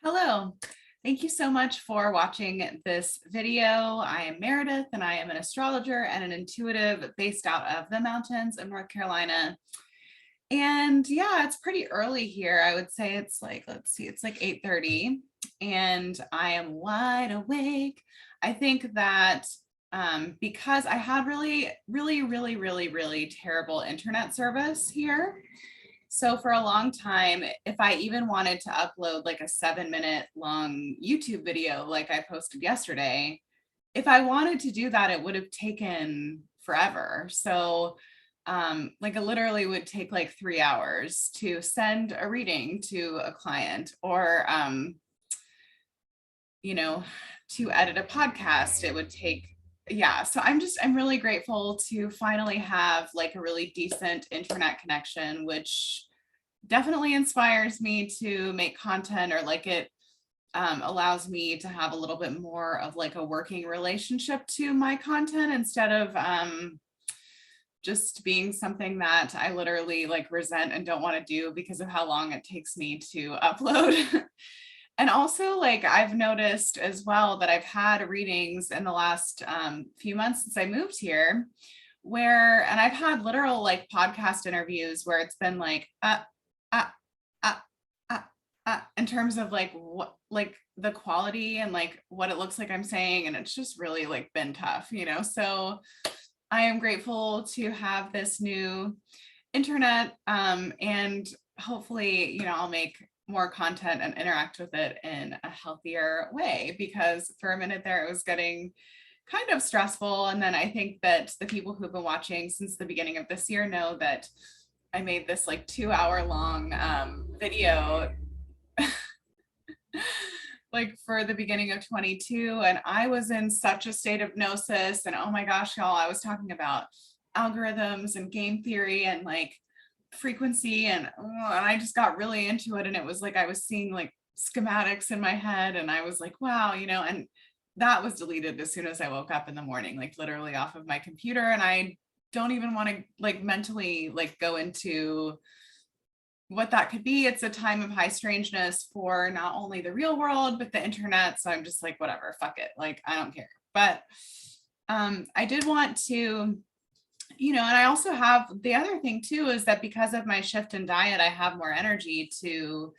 Hello. Thank you so much for watching this video. I am Meredith and I am an astrologer and an intuitive based out of the mountains of North Carolina. And yeah, it's pretty early here. I would say it's like, let's see, it's like 8:30 and I am wide awake. I think that because I had really terrible internet service here. So for a long time, if I even wanted to upload like a 7-minute long YouTube video, like I posted yesterday, if I wanted to do that, it would have taken forever. So like it literally would take like 3 hours to send a reading to a client or, you know, to edit a podcast, it would take, yeah. So I'm really grateful to finally have like a really decent internet connection, which definitely inspires me to make content or like it allows me to have a little bit more of like a working relationship to my content instead of just being something that I literally like resent and don't want to do because of how long it takes me to upload. And also like I've noticed as well that I've had readings in the last few months since I moved here where, and I've had literal like podcast interviews where it's been like, uh, uh, in terms of like what, like the quality and like what it looks like I'm saying. And it's just really like been tough, you know? So I am grateful to have this new internet and hopefully, you know, I'll make more content and interact with it in a healthier way because for a minute there it was getting kind of stressful. And then I think that the people who've been watching since the beginning of this year know that I made this like 2 hour long video like for the beginning of 22 and I was in such a state of gnosis and oh my gosh y'all, I was talking about algorithms and game theory and like frequency and I just got really into it and it was like I was seeing like schematics in my head and I was like wow, you know, and that was deleted as soon as I woke up in the morning, like literally off of my computer. And I don't even want to like mentally like go into what that could be. It's a time of high strangeness for not only the real world, but the internet. So I'm just like, whatever, fuck it. Like, I don't care. But I did want to, you know, and I also have the other thing too, is that because of my shift in diet, I have more energy to,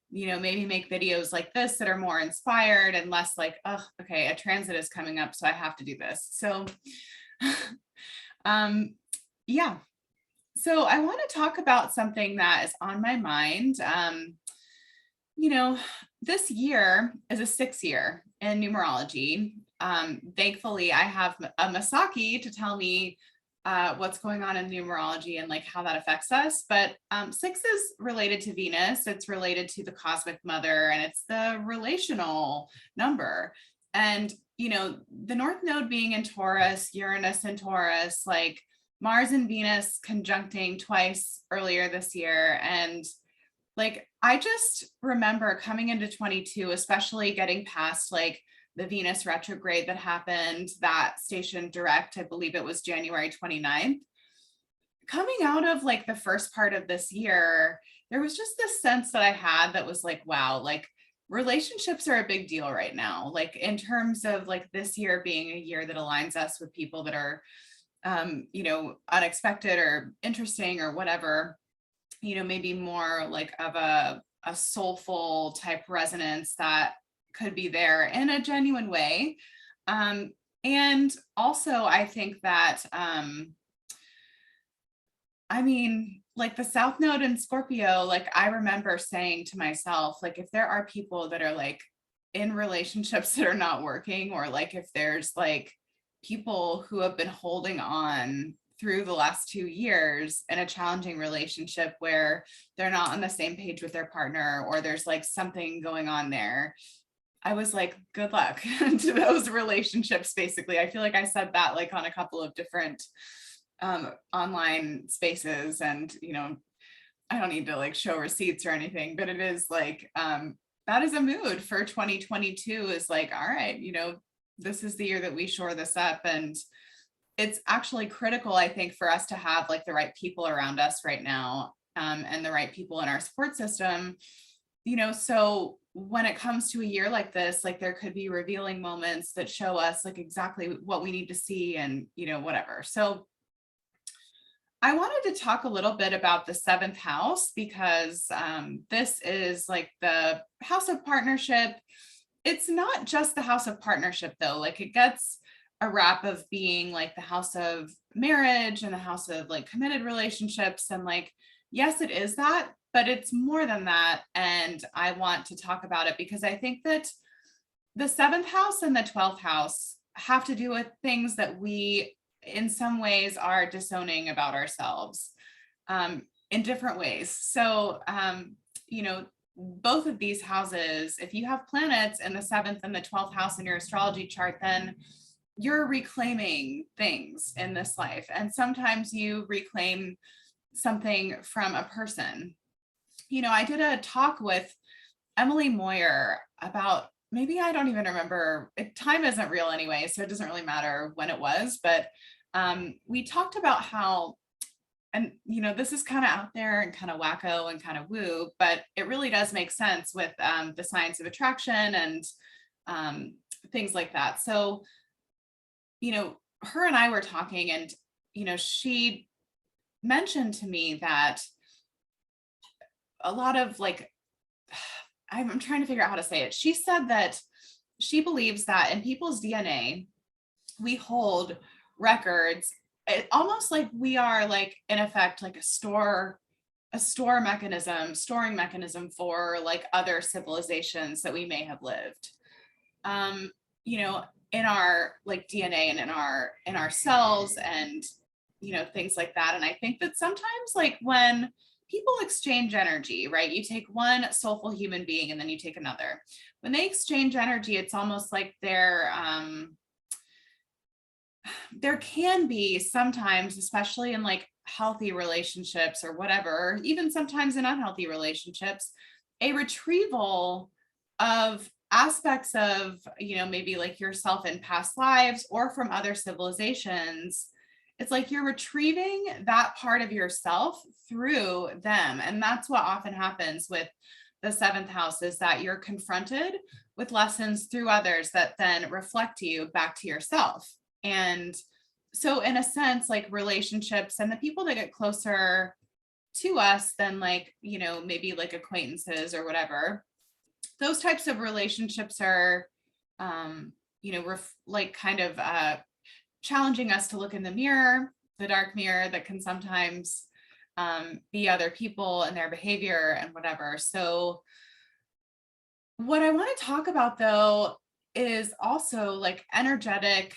you know, maybe make videos like this that are more inspired and less like, oh, okay, a transit is coming up, so I have to do this. So, um, yeah, so I want to talk about something that is on my mind. You know, this year is a 6 year in numerology. Thankfully, I have a Masaki to tell me what's going on in numerology and like how that affects us. But 6 is related to Venus. It's related to the cosmic mother, and it's the relational number. And you know, the North Node being in Taurus, Uranus in Taurus, like Mars and Venus conjuncting twice earlier this year. And like, I just remember coming into 22, especially getting past like the Venus retrograde that happened, that station direct, I believe it was January 29th. Coming out of like the first part of this year, there was just this sense that I had that was like, wow, like relationships are a big deal right now. Like in terms of like this year being a year that aligns us with people that are you know, unexpected or interesting or whatever, you know, maybe more like of a soulful type resonance that could be there in a genuine way. And also I think that, I mean, like the South Node in Scorpio, like I remember saying to myself, like, if there are people that are like in relationships that are not working, or like if there's like people who have been holding on through the last 2 years in a challenging relationship where they're not on the same page with their partner, or there's like something going on there, I was like, good luck to those relationships. Basically, I feel like I said that like on a couple of different online spaces, and you know, I don't need to like show receipts or anything, but it is like that is a mood for 2022, is like, all right, you know, this is the year that we shore this up. And it's actually critical, I think, for us to have like the right people around us right now, and the right people in our support system, So when it comes to a year like this, like there could be revealing moments that show us like exactly what we need to see and, whatever. So I wanted to talk a little bit about the seventh house because this is like the house of partnership. It's not just the house of partnership though. Like it gets a rap of being like the house of marriage and the house of like committed relationships. And like, yes, it is that, but it's more than that. And I want to talk about it because I think that the seventh house and the 12th house have to do with things that we in some ways are disowning about ourselves in different ways. So, both of these houses, if you have planets in the seventh and the 12th house in your astrology chart, then you're reclaiming things in this life. And sometimes you reclaim something from a person. I did a talk with Emily Moyer about maybe I don't even remember. Time isn't real anyway, so it doesn't really matter when it was. But we talked about how, and this is kind of out there and kind of wacko and kind of woo, but it really does make sense with the science of attraction and things like that. So, her and I were talking, and she mentioned to me that a lot of like I'm trying to figure out how to say it. She said that she believes that in people's DNA, we hold records, almost like we are like in effect like a storing mechanism for like other civilizations that we may have lived. Um, in our like DNA and in our cells and things like that. And I think that sometimes like when people exchange energy, right? You take one soulful human being and then you take another. When they exchange energy, it's almost like there can be sometimes, especially in like healthy relationships or whatever, even sometimes in unhealthy relationships, a retrieval of aspects of, maybe like yourself in past lives or from other civilizations. It's like you're retrieving that part of yourself through them. And that's what often happens with the seventh house, is that you're confronted with lessons through others that then reflect you back to yourself. And so in a sense, like relationships and the people that get closer to us than like, maybe like acquaintances or whatever, those types of relationships are, like kind of challenging us to look in the mirror, the dark mirror that can sometimes be other people and their behavior and whatever. So what I want to talk about though is also like energetic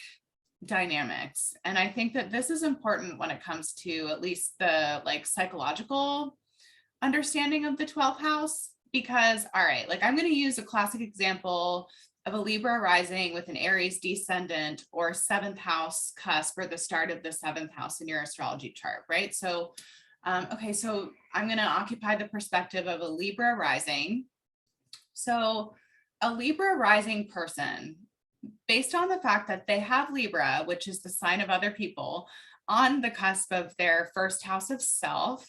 dynamics. And I think that this is important when it comes to at least the like psychological understanding of the 12th house, because, all right, like I'm going to use a classic example of a Libra rising with an Aries descendant or seventh house cusp or the start of the seventh house in your astrology chart, right? So, so I'm going to occupy the perspective of a Libra rising. So a Libra rising person, based on the fact that they have Libra, which is the sign of other people, on the cusp of their first house of self,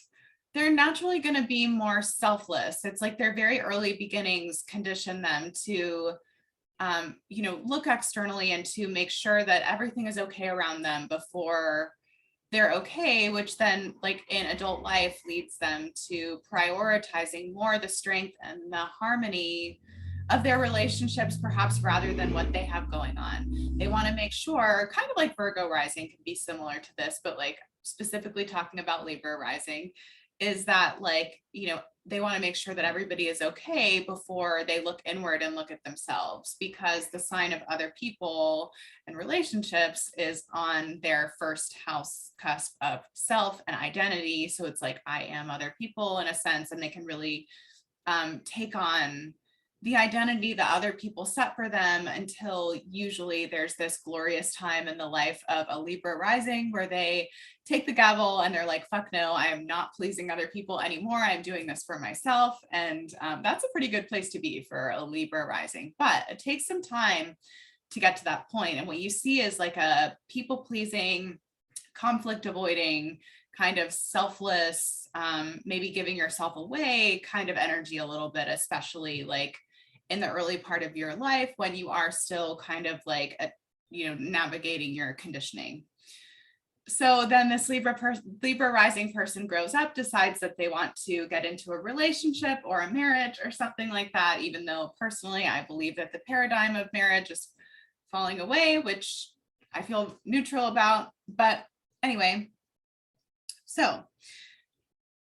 they're naturally going to be more selfless. It's like their very early beginnings condition them to, look externally and to make sure that everything is okay around them before they're okay, which then like in adult life leads them to prioritizing more the strength and the harmony of their relationships, perhaps rather than what they have going on. They want to make sure, kind of like Virgo rising can be similar to this, but like specifically talking about Libra rising, is that like, they want to make sure that everybody is okay before they look inward and look at themselves, because the sign of other people and relationships is on their first house cusp of self and identity. So it's like, I am other people in a sense, and they can really take on the identity that other people set for them, until usually there's this glorious time in the life of a Libra rising where they take the gavel and they're like, fuck no, I am not pleasing other people anymore. I'm doing this for myself. And that's a pretty good place to be for a Libra rising, but it takes some time to get to that point. And what you see is like a people pleasing, conflict avoiding kind of selfless, maybe giving yourself away kind of energy a little bit, especially like in the early part of your life when you are still kind of like, navigating your conditioning. So then this Libra rising person grows up, decides that they want to get into a relationship or a marriage or something like that, even though personally I believe that the paradigm of marriage is falling away, which I feel neutral about. But anyway, so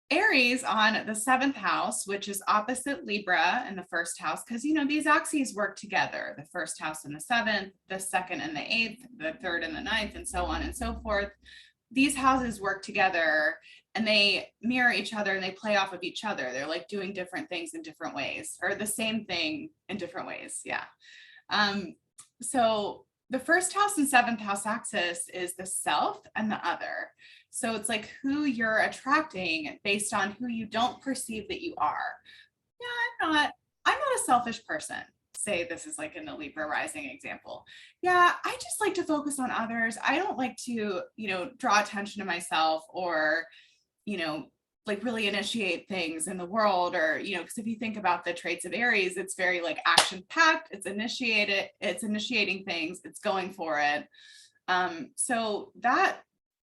Aries on the 7th house, which is opposite Libra in the 1st house, because these axes work together, the 1st house and the 7th, the 2nd and the 8th, the 3rd and the 9th, and so on and so forth. These houses work together and they mirror each other and they play off of each other. They're like doing different things in different ways, or the same thing in different ways. Yeah. So the 1st house and 7th house axis is the self and the other. So it's like who you're attracting based on who you don't perceive that you are. Yeah, I'm not a selfish person. Say this is like in the Libra rising example. Yeah, I just like to focus on others. I don't like to, draw attention to myself or, like really initiate things in the world, or, because if you think about the traits of Aries, it's very like action packed, it's initiating things, it's going for it. So that,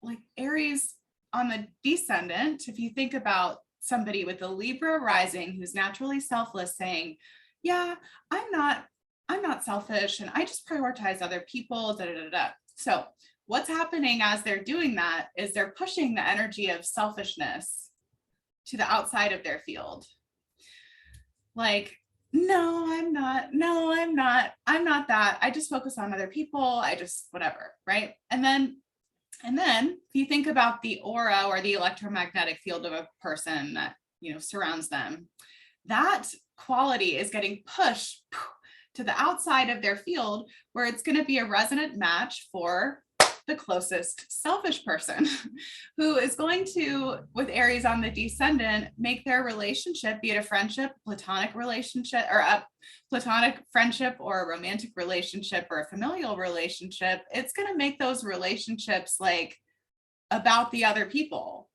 like Aries on the descendant, if you think about somebody with the Libra rising who's naturally selfless saying, yeah, I'm not selfish and I just prioritize other people, da, da, da, da. So what's happening as they're doing that is they're pushing the energy of selfishness to the outside of their field. Like, no, I'm not. No, I'm not. I'm not that. I just focus on other people. I just whatever, right? And then if you think about the aura or the electromagnetic field of a person that, surrounds them, that quality is getting pushed to the outside of their field where it's going to be a resonant match for the closest selfish person who is going to, with Aries on the descendant, make their relationship, be it a friendship, platonic relationship, or a platonic friendship, or a romantic relationship, or a familial relationship, it's going to make those relationships like about the other people,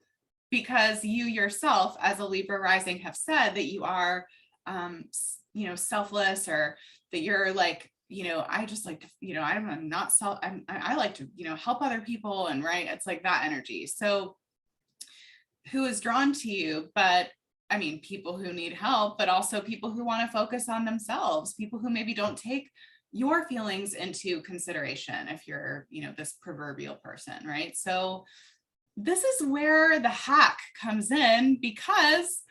because you yourself as a Libra rising have said that you are, selfless, or that you're like, I just like to, I'm not I like to, help other people, and right, it's like that energy. So who is drawn to you? But I mean, people who need help, but also people who want to focus on themselves, people who maybe don't take your feelings into consideration if you're, this proverbial person, right? So this is where the hack comes in, because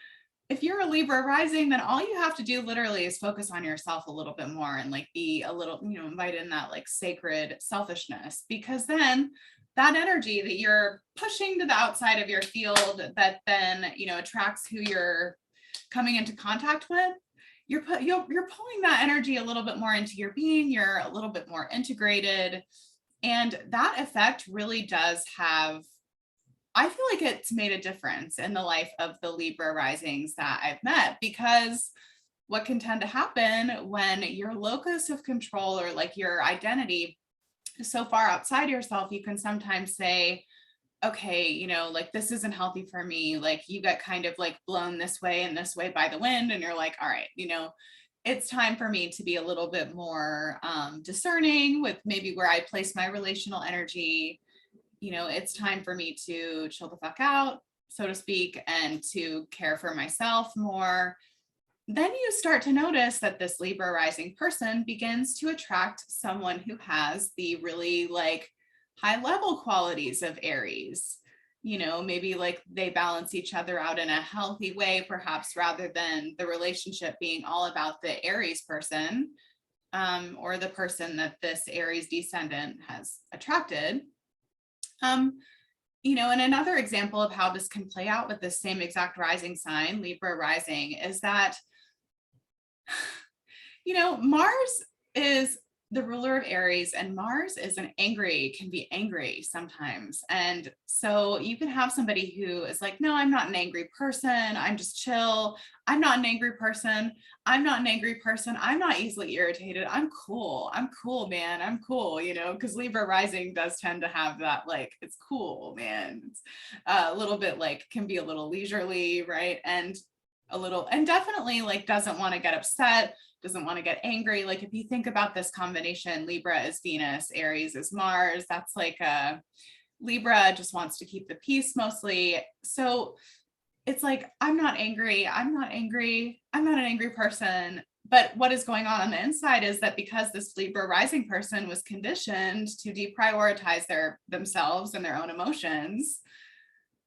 if you're a Libra rising, then all you have to do literally is focus on yourself a little bit more and like be a little, invite in that like sacred selfishness, because then that energy that you're pushing to the outside of your field that then, attracts who you're coming into contact with, you're pulling that energy a little bit more into your being, you're a little bit more integrated. And that effect really does have, I feel like it's made a difference in the life of the Libra risings that I've met, because what can tend to happen when your locus of control, or like your identity, is so far outside yourself, you can sometimes say, okay, like this isn't healthy for me. Like you get kind of like blown this way and this way by the wind, and you're like, all right, it's time for me to be a little bit more discerning with maybe where I place my relational energy. It's time for me to chill the fuck out, so to speak, and to care for myself more. Then you start to notice that this Libra rising person begins to attract someone who has the really like high level qualities of Aries. Maybe like they balance each other out in a healthy way, perhaps, rather than the relationship being all about the Aries person, or the person that this Aries descendant has attracted. And another example of how this can play out with the same exact rising sign, Libra rising, is that, Mars is the ruler of Aries, and Mars is can be angry sometimes. And so you can have somebody who is like, no, I'm not an angry person. I'm just chill. I'm not an angry person. I'm not an angry person. I'm not easily irritated. I'm cool. I'm cool, man. I'm cool, because Libra rising does tend to have that, like, it's cool, man. It's a little bit like, can be a little leisurely, right? And definitely like doesn't want to get upset, doesn't want to get angry. Like if you think about this combination, Libra is Venus, Aries is Mars, that's like a Libra just wants to keep the peace mostly. So it's like, I'm not angry. I'm not angry. I'm not an angry person. But what is going on the inside is that because this Libra rising person was conditioned to deprioritize themselves and their own emotions,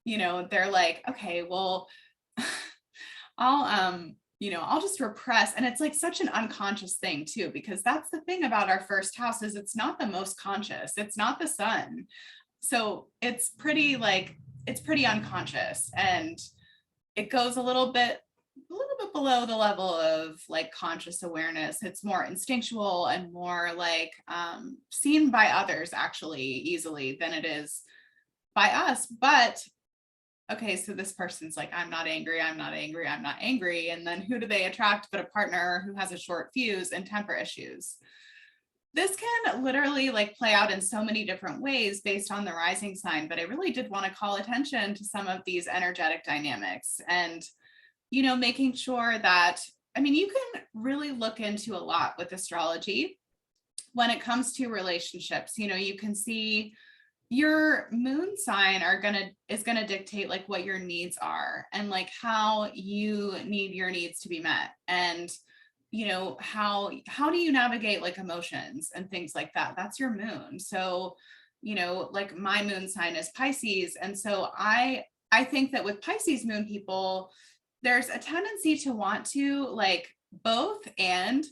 they're like, okay, well, I'll just repress. And it's like such an unconscious thing too, because that's the thing about our first house is it's not the most conscious. It's not the sun. So it's pretty unconscious, and it goes a little bit below the level of like conscious awareness. It's more instinctual and more like seen by others actually easily than it is by us. But okay, so this person's like, I'm not angry, I'm not angry, I'm not angry. And then who do they attract but a partner who has a short fuse and temper issues? This can literally like play out in so many different ways based on the rising sign, but I really did want to call attention to some of these energetic dynamics and, making sure that, you can really look into a lot with astrology when it comes to relationships. You can see your moon sign is gonna dictate like what your needs are and like how you need your needs to be met. And how do you navigate like emotions and things like that? That's your moon. So like my moon sign is Pisces, and so I think that with Pisces moon people, there's a tendency to want to like both and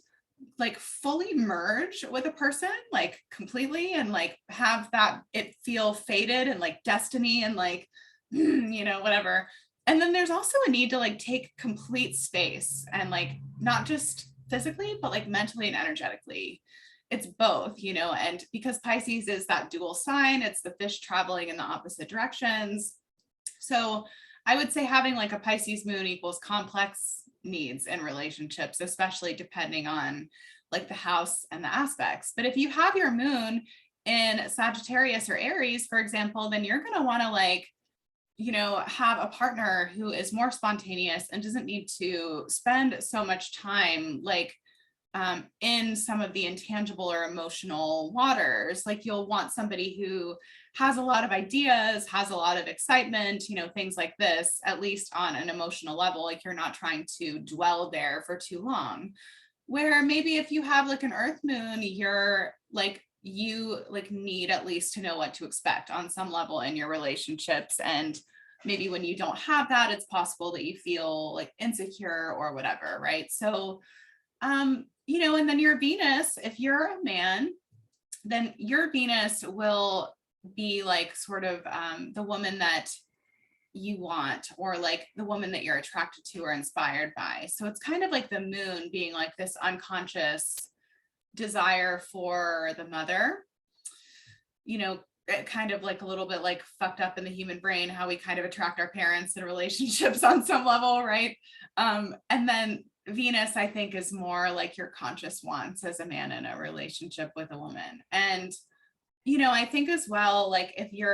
like fully merge with a person like completely and like have that it feel fated and like destiny and like whatever. And then there's also a need to like take complete space and like not just physically but like mentally and energetically. It's both, and because Pisces is that dual sign, it's the fish traveling in the opposite directions. So I would say having like a Pisces moon equals complex needs in relationships, especially depending on like the house and the aspects. But if you have your moon in Sagittarius or Aries, for example, then you're going to want to like, have a partner who is more spontaneous and doesn't need to spend so much time like in some of the intangible or emotional waters. Like you'll want somebody who has a lot of ideas, has a lot of excitement, things like this, at least on an emotional level. Like you're not trying to dwell there for too long. Where maybe if you have like an earth moon, you need at least to know what to expect on some level in your relationships. And maybe when you don't have that, it's possible that you feel like insecure or whatever, right? So and then your Venus, if you're a man, then your Venus will be like sort of the woman that you want, or like the woman that you're attracted to or inspired by. So it's kind of like the moon being like this unconscious desire for the mother, kind of like a little bit like fucked up in the human brain, how we kind of attract our parents in relationships on some level, right? And then Venus, I think, is more like your conscious wants as a man in a relationship with a woman. And I think as well, like if you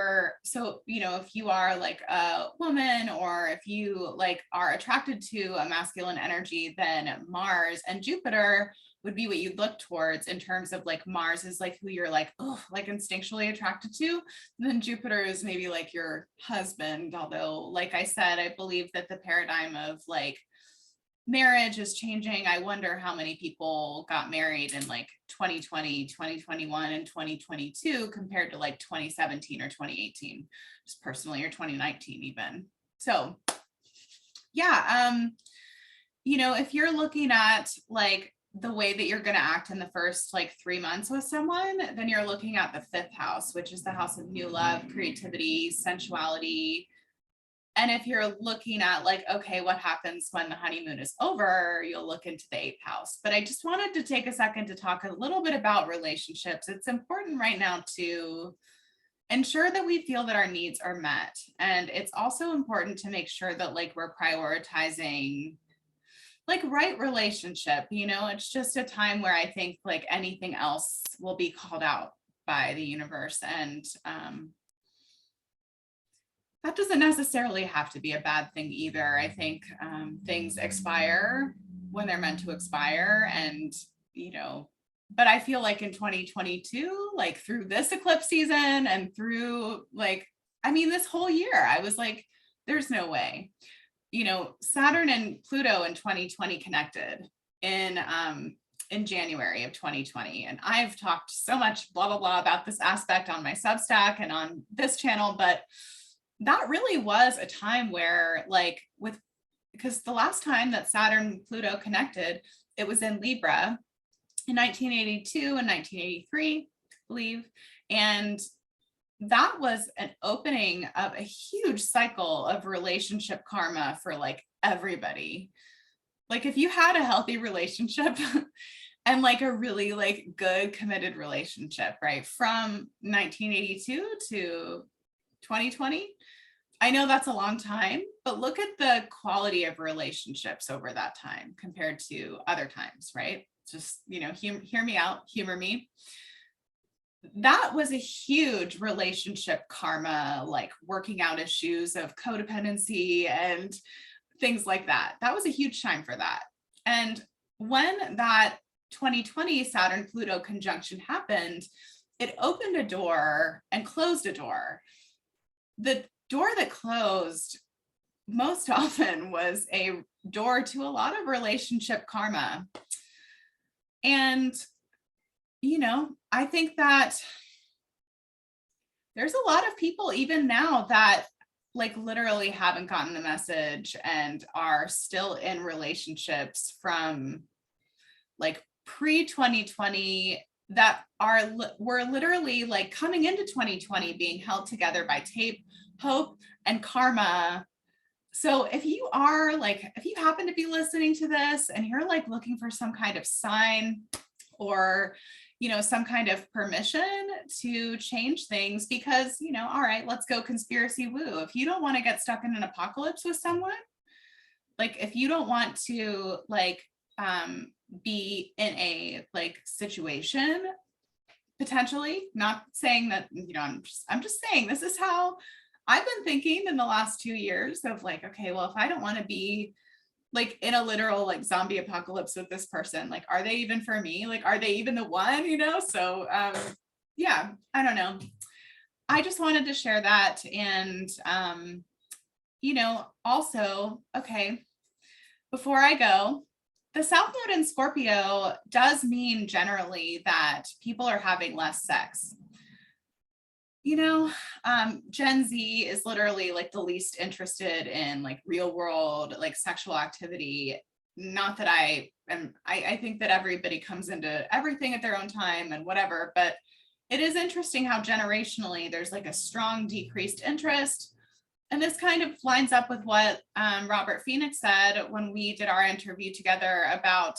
are like a woman, or if you like are attracted to a masculine energy, then Mars and Jupiter would be what you'd look towards in terms of like Mars is like who you're like, oh, like instinctually attracted to. And then Jupiter is maybe like your husband. Although, like I said, I believe that the paradigm of like marriage is changing. I wonder how many people got married in like 2020, 2021, and 2022 compared to like 2017 or 2018, just personally, or 2019 even. So yeah, if you're looking at like the way that you're going to act in the first like 3 months with someone, then you're looking at the fifth house, which is the house of new love, creativity, sensuality, And if you're looking at like, okay, what happens when the honeymoon is over, you'll look into the eighth house. But I just wanted to take a second to talk a little bit about relationships. It's important right now to ensure that we feel that our needs are met. And it's also important to make sure that like we're prioritizing like right relationship. It's just a time where I think like anything else will be called out by the universe. And that doesn't necessarily have to be a bad thing either. I think things expire when they're meant to expire. And, but I feel like in 2022, like through this eclipse season and through like, this whole year, I was like, there's no way. Saturn and Pluto in 2020 connected in January of 2020. And I've talked so much blah, blah, blah about this aspect on my Substack and on this channel, but that really was a time where because the last time that Saturn and Pluto connected, it was in Libra in 1982 and 1983, I believe. And that was an opening of a huge cycle of relationship karma for like everybody. Like if you had a healthy relationship and like a really like good committed relationship, right, from 1982 to 2020, I know that's a long time, but look at the quality of relationships over that time compared to other times, right? Just, hear me out, humor me. That was a huge relationship karma, like working out issues of codependency and things like that. That was a huge time for that. And when that 2020 Saturn Pluto conjunction happened, it opened a door and closed a door. The door that closed most often was a door to a lot of relationship karma. And, I think that there's a lot of people even now that like literally haven't gotten the message and are still in relationships from like pre-2020 that were literally like coming into 2020 being held together by tape, hope, and karma. So if you happen to be listening to this and you're like looking for some kind of sign or, some kind of permission to change things because, all right, let's go conspiracy woo. If you don't want to get stuck in an apocalypse with someone, like if you don't want to be in a like situation, potentially, not saying that, I'm just saying this is how I've been thinking in the last 2 years of like, okay, well, if I don't want to be like in a literal like zombie apocalypse with this person, like, are they even for me? Like, are they even the one, So yeah, I don't know. I just wanted to share that. And, also, okay, before I go, the South Node in Scorpio does mean generally that people are having less sex. Gen Z is literally like the least interested in like real world, like sexual activity. Not that I think that everybody comes into everything at their own time and whatever, but it is interesting how generationally there's like a strong decreased interest. And this kind of lines up with what Robert Phoenix said when we did our interview together about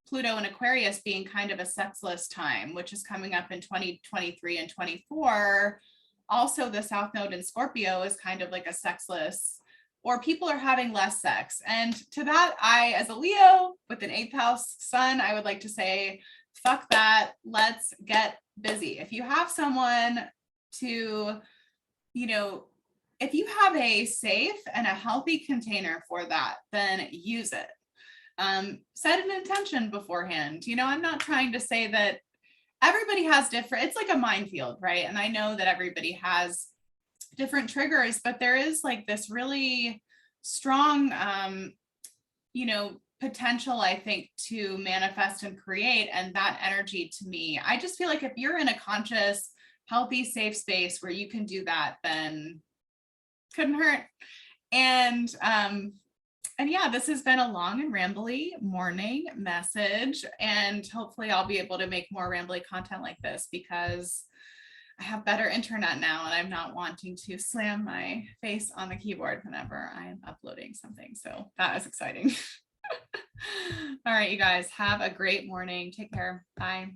Pluto and Aquarius being kind of a sexless time, which is coming up in 2023 and 24. Also, the South Node in Scorpio is kind of like a sexless, or people are having less sex. And to that, I, as a Leo with an 8th house sun, I would like to say, fuck that. Let's get busy. If you have someone to, if you have a safe and a healthy container for that, then use it. Set an intention beforehand. I'm not trying to say that everybody has different, it's like a minefield, right? And I know that everybody has different triggers, but there is like this really strong, potential, I think, to manifest and create. And that energy to me, I just feel like if you're in a conscious, healthy, safe space where you can do that, then couldn't hurt. And yeah, this has been a long and rambly morning message, and hopefully I'll be able to make more rambly content like this because I have better internet now, and I'm not wanting to slam my face on the keyboard whenever I'm uploading something. So that is exciting. All right, you guys, have a great morning. Take care. Bye.